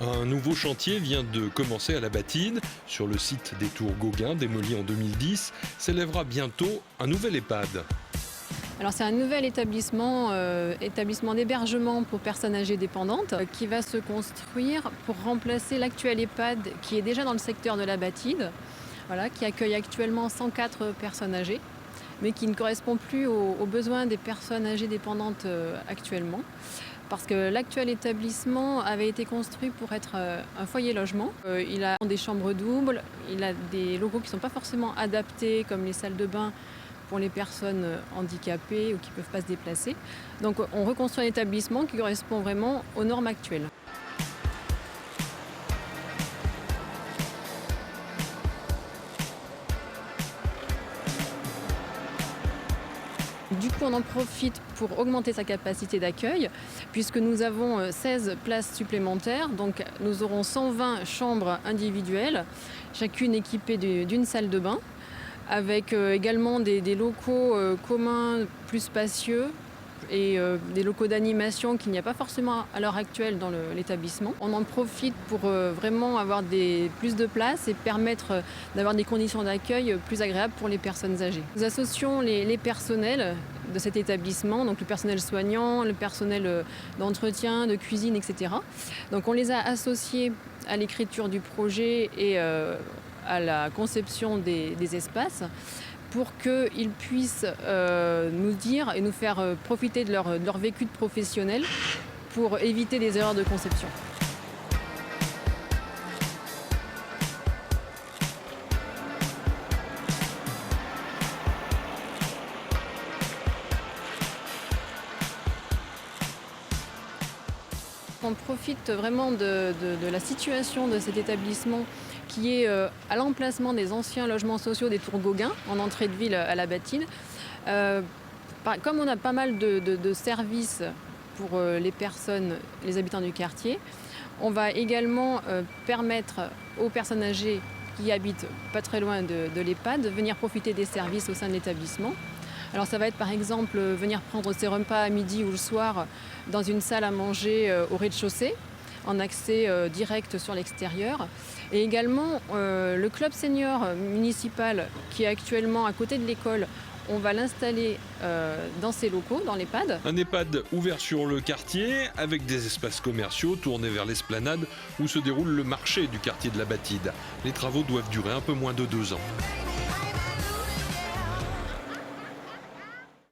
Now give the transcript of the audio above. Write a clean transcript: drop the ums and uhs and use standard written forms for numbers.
Un nouveau chantier vient de commencer à la Batide. Sur le site des Tours Gauguin, démoli en 2010, s'élèvera bientôt un nouvel EHPAD. Alors c'est un nouvel établissement d'hébergement pour personnes âgées dépendantes qui va se construire pour remplacer l'actuel EHPAD qui est déjà dans le secteur de la Batide, voilà, qui accueille actuellement 104 personnes âgées, mais qui ne correspond plus aux besoins des personnes âgées dépendantes actuellement. Parce que l'actuel établissement avait été construit pour être un foyer logement. Il a des chambres doubles, il a des locaux qui ne sont pas forcément adaptés, comme les salles de bain pour les personnes handicapées ou qui ne peuvent pas se déplacer. Donc on reconstruit un établissement qui correspond vraiment aux normes actuelles. Du coup, on en profite pour augmenter sa capacité d'accueil, puisque nous avons 16 places supplémentaires. Donc, nous aurons 120 chambres individuelles, chacune équipée d'une salle de bain, avec également des locaux communs plus spacieux et des locaux d'animation qu'il n'y a pas forcément à l'heure actuelle dans l'établissement. On en profite pour vraiment avoir plus de place et permettre d'avoir des conditions d'accueil plus agréables pour les personnes âgées. Nous associons les personnels de cet établissement, donc le personnel soignant, le personnel d'entretien, de cuisine, etc. Donc on les a associés à l'écriture du projet et à la conception des espaces, pour qu'ils puissent nous dire et nous faire profiter de leur vécu de professionnel pour éviter des erreurs de conception. On profite vraiment de la situation de cet établissement qui est à l'emplacement des anciens logements sociaux des Tours Gauguin, en entrée de ville à la Batide. Comme on a pas mal de services pour les personnes, les habitants du quartier, on va également permettre aux personnes âgées qui habitent pas très loin de l'EHPAD de venir profiter des services au sein de l'établissement. Alors ça va être par exemple venir prendre ses repas à midi ou le soir dans une salle à manger au rez-de-chaussée, en accès direct sur l'extérieur. Et également le club senior municipal qui est actuellement à côté de l'école, on va l'installer dans ces locaux, dans l'EHPAD. Un EHPAD ouvert sur le quartier avec des espaces commerciaux tournés vers l'esplanade où se déroule le marché du quartier de la Batide. Les travaux doivent durer un peu moins de 2 ans.